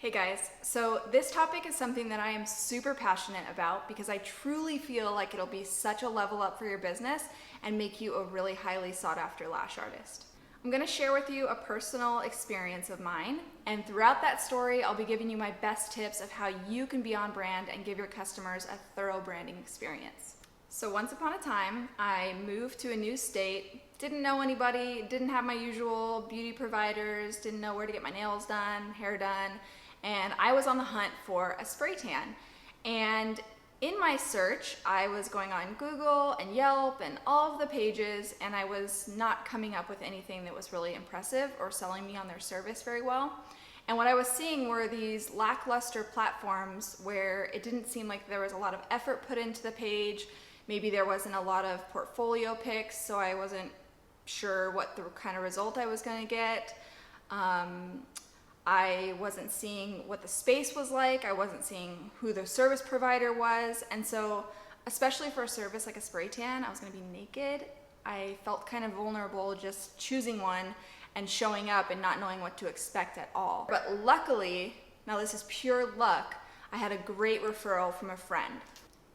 Hey guys, so this topic is something that I am super passionate about because I truly feel like it'll be such a level up for your business and make you a really highly sought after lash artist. I'm going to share with you a personal experience of mine, and throughout that story I'll be giving you my best tips of how you can be on brand and give your customers a thorough branding experience. So once upon a time, I moved to a new state, didn't know anybody, didn't have my usual beauty providers, didn't know where to get my nails done, hair done, and I was on the hunt for a spray tan. And in my search, I was going on Google and Yelp and all of the pages, and I was not coming up with anything that was really impressive or selling me on their service very well. And what I was seeing were these lackluster platforms where it didn't seem like there was a lot of effort put into the page. Maybe there wasn't a lot of portfolio pics, so I wasn't sure what the kind of result I was going to get. I wasn't seeing what the space was like. I wasn't seeing who the service provider was. And so, especially for a service like a spray tan, I was going to be naked. I felt kind of vulnerable just choosing one and showing up and not knowing what to expect at all. But luckily, now this is pure luck, I had a great referral from a friend.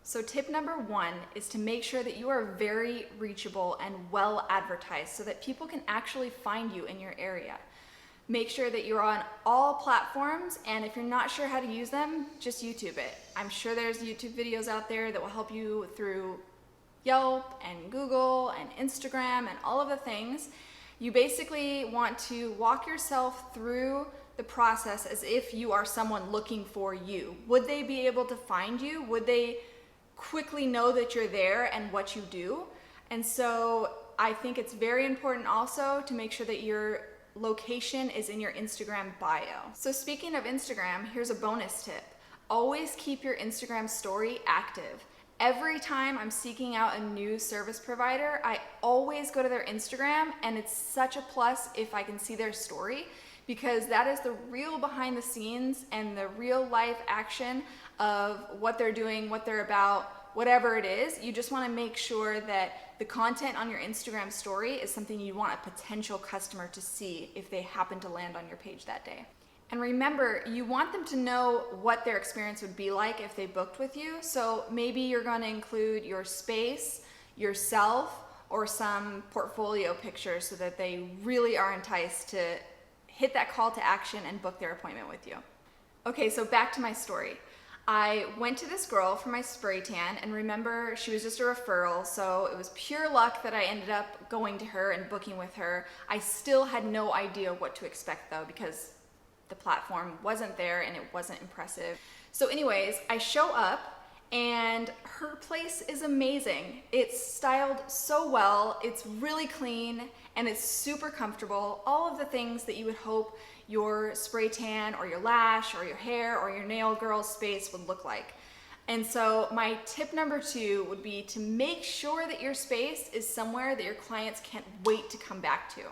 So tip number one is to make sure that you are very reachable and well advertised so that people can actually find you in your area. Make sure that you're on all platforms, and if you're not sure how to use them, just YouTube it. I'm sure there's YouTube videos out there that will help you through Yelp and Google and Instagram and all of the things. You basically want to walk yourself through the process as if you are someone looking for you. Would they be able to find you? Would they quickly know that you're there and what you do? And so I think it's very important also to make sure that your location is in your Instagram bio. So speaking of Instagram, here's a bonus tip. Always keep your Instagram story active. Every time I'm seeking out a new service provider, I always go to their Instagram, and it's such a plus if I can see their story, because that is the real behind the scenes and the real life action of what they're doing, what they're about, whatever it is. You just want to make sure that the content on your Instagram story is something you want a potential customer to see if they happen to land on your page that day. And remember, you want them to know what their experience would be like if they booked with you. So maybe you're going to include your space, yourself, or some portfolio pictures so that they really are enticed to hit that call to action and book their appointment with you. Okay, so back to my story. I went to this girl for my spray tan, and remember, she was just a referral, so it was pure luck that I ended up going to her and booking with her. I still had no idea what to expect though, because the platform wasn't there and it wasn't impressive. So anyways, I show up, and her place is amazing. It's styled so well, it's really clean, and it's super comfortable. All of the things that you would hope your spray tan or your lash or your hair or your nail girl space would look like. And so my tip number two would be to make sure that your space is somewhere that your clients can't wait to come back to.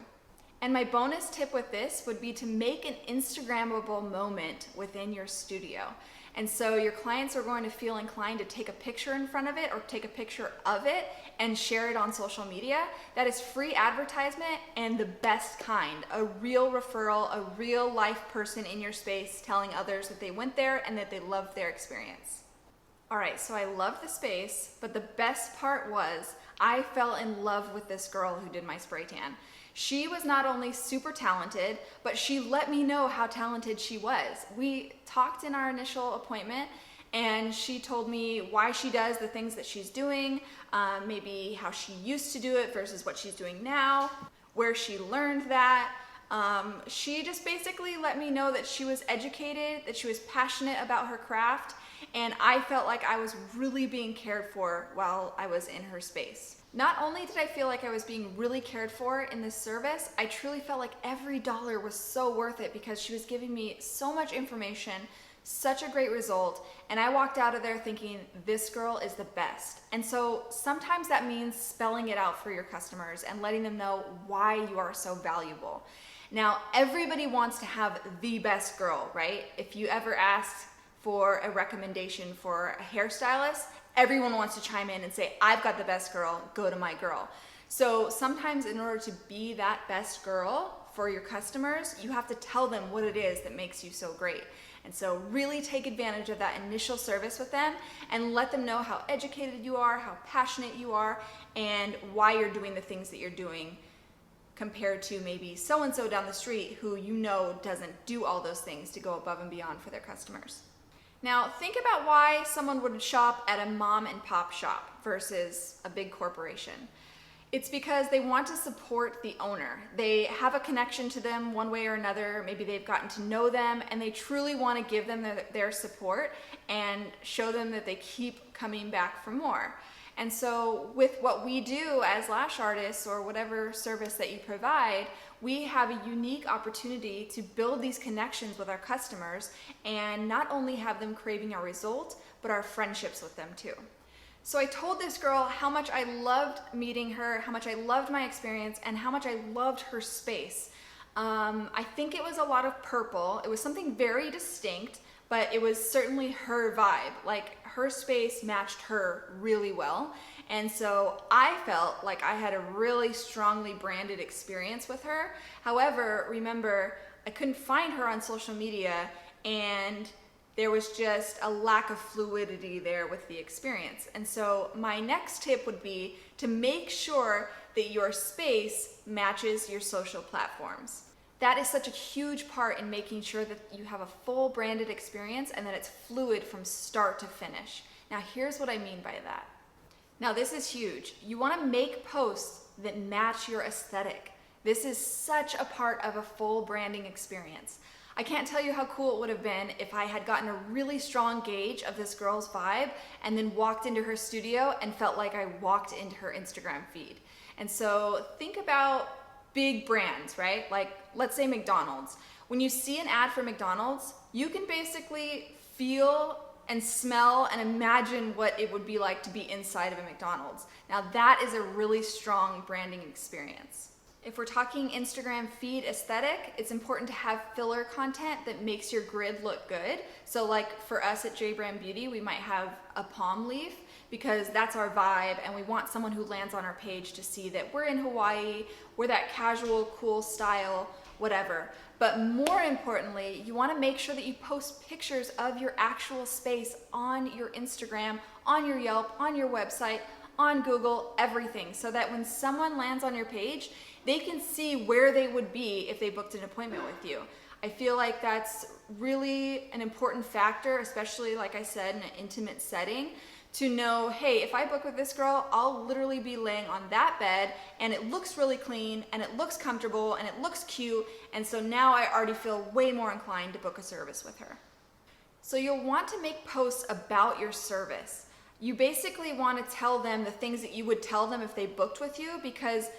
And my bonus tip with this would be to make an Instagrammable moment within your studio. And so your clients are going to feel inclined to take a picture in front of it or take a picture of it and share it on social media. That is free advertisement and the best kind. A real referral, a real life person in your space telling others that they went there and that they loved their experience. All right, so I love the space, but the best part was I fell in love with this girl who did my spray tan. She was not only super talented, but she let me know how talented she was. We talked in our initial appointment, and she told me why she does the things that she's doing, maybe how she used to do it versus what she's doing now, where she learned that. She just basically let me know that she was educated, that she was passionate about her craft, and I felt like I was really being cared for while I was in her space. Not only did I feel like I was being really cared for in this service, I truly felt like every dollar was so worth it because she was giving me so much information, such a great result, and I walked out of there thinking, this girl is the best. And so sometimes that means spelling it out for your customers and letting them know why you are so valuable. Now, everybody wants to have the best girl, right? If you ever ask for a recommendation for a hairstylist, everyone wants to chime in and say, I've got the best girl, go to my girl. So sometimes in order to be that best girl for your customers, you have to tell them what it is that makes you so great. And so really take advantage of that initial service with them and let them know how educated you are, how passionate you are, and why you're doing the things that you're doing compared to maybe so-and-so down the street who you know doesn't do all those things to go above and beyond for their customers. Now, think about why someone would shop at a mom and pop shop versus a big corporation. It's because they want to support the owner. They have a connection to them one way or another. Maybe they've gotten to know them and they truly want to give them their support and show them that they keep coming back for more. And so with what we do as lash artists or whatever service that you provide, we have a unique opportunity to build these connections with our customers and not only have them craving our result, but our friendships with them too. So I told this girl how much I loved meeting her, how much I loved my experience, and how much I loved her space. I think it was a lot of purple. It was something very distinct, but it was certainly her vibe. Like, her space matched her really well. And so I felt like I had a really strongly branded experience with her. However, remember, I couldn't find her on social media, and there was just a lack of fluidity there with the experience. And so my next tip would be to make sure that your space matches your social platforms. That is such a huge part in making sure that you have a full branded experience and that it's fluid from start to finish. Now, here's what I mean by that. Now, this is huge. You want to make posts that match your aesthetic. This is such a part of a full branding experience. I can't tell you how cool it would have been if I had gotten a really strong gauge of this girl's vibe and then walked into her studio and felt like I walked into her Instagram feed. And so think about big brands, right? Like, let's say McDonald's. When you see an ad for McDonald's, you can basically feel and smell and imagine what it would be like to be inside of a McDonald's. Now, that is a really strong branding experience. If we're talking Instagram feed aesthetic, it's important to have filler content that makes your grid look good. So like for us at J Brand Beauty, we might have a palm leaf because that's our vibe, and we want someone who lands on our page to see that we're in Hawaii, we're that casual, cool style, whatever. But more importantly, you want to make sure that you post pictures of your actual space on your Instagram, on your Yelp, on your website, on Google, everything, so that when someone lands on your page, they can see where they would be if they booked an appointment with you. I feel like that's really an important factor, especially, like I said, in an intimate setting, to know, hey, if I book with this girl, I'll literally be laying on that bed and it looks really clean and it looks comfortable and it looks cute, and so now I already feel way more inclined to book a service with her. So you'll want to make posts about your service. You basically want to tell them the things that you would tell them if they booked with you, because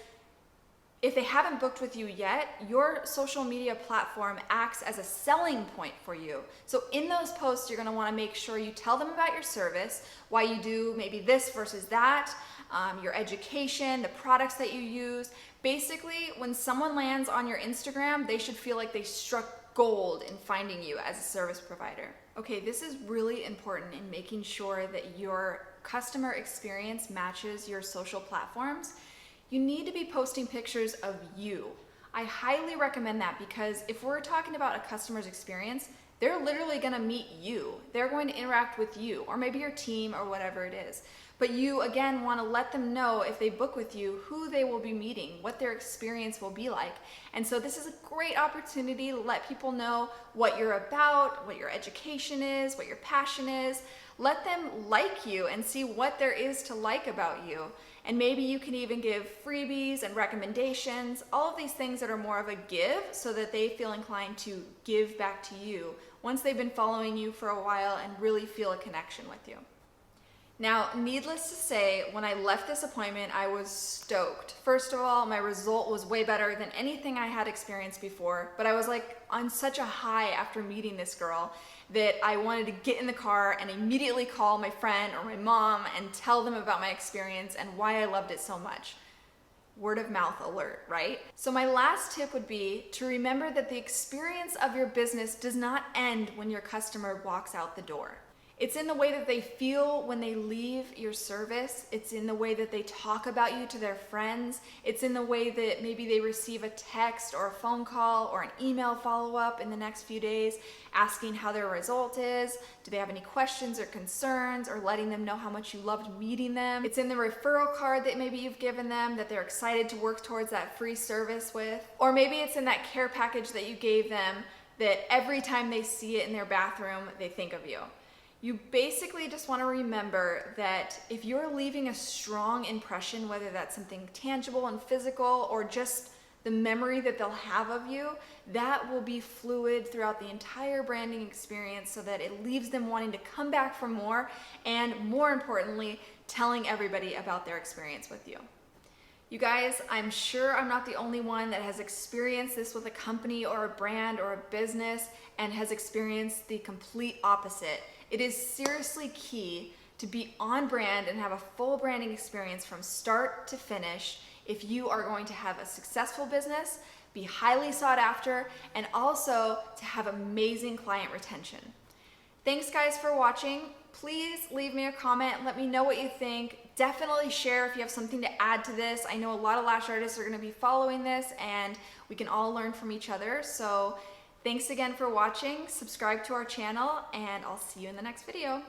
if they haven't booked with you yet, your social media platform acts as a selling point for you. So in those posts, you're gonna wanna make sure you tell them about your service, why you do maybe this versus that, your education, the products that you use. Basically, when someone lands on your Instagram, they should feel like they struck gold in finding you as a service provider. Okay, this is really important in making sure that your customer experience matches your social platforms. You need to be posting pictures of you. I highly recommend that, because if we're talking about a customer's experience, they're literally gonna meet you. They're going to interact with you, or maybe your team, or whatever it is. But you, again, wanna let them know if they book with you, who they will be meeting, what their experience will be like. And so this is a great opportunity to let people know what you're about, what your education is, what your passion is. Let them like you and see what there is to like about you. And maybe you can even give freebies and recommendations, all of these things that are more of a give, so that they feel inclined to give back to you once they've been following you for a while and really feel a connection with you. Now, needless to say, when I left this appointment, I was stoked. First of all, my result was way better than anything I had experienced before, but I was like on such a high after meeting this girl that I wanted to get in the car and immediately call my friend or my mom and tell them about my experience and why I loved it so much. Word of mouth alert, right? So my last tip would be to remember that the experience of your business does not end when your customer walks out the door. It's in the way that they feel when they leave your service. It's in the way that they talk about you to their friends. It's in the way that maybe they receive a text or a phone call or an email follow-up in the next few days asking how their result is. Do they have any questions or concerns, or letting them know how much you loved meeting them? It's in the referral card that maybe you've given them that they're excited to work towards that free service with. Or maybe it's in that care package that you gave them that every time they see it in their bathroom, they think of you. You basically just want to remember that if you're leaving a strong impression, whether that's something tangible and physical or just the memory that they'll have of you, that will be fluid throughout the entire branding experience so that it leaves them wanting to come back for more, and more importantly, telling everybody about their experience with you. You guys, I'm sure I'm not the only one that has experienced this with a company or a brand or a business and has experienced the complete opposite. It is seriously key to be on brand and have a full branding experience from start to finish if you are going to have a successful business, be highly sought after, and also to have amazing client retention. Thanks guys for watching. Please leave me a comment. Let me know what you think. Definitely share if you have something to add to this. I know a lot of lash artists are going to be following this, and we can all learn from each other. So thanks again for watching. Subscribe to our channel, and I'll see you in the next video.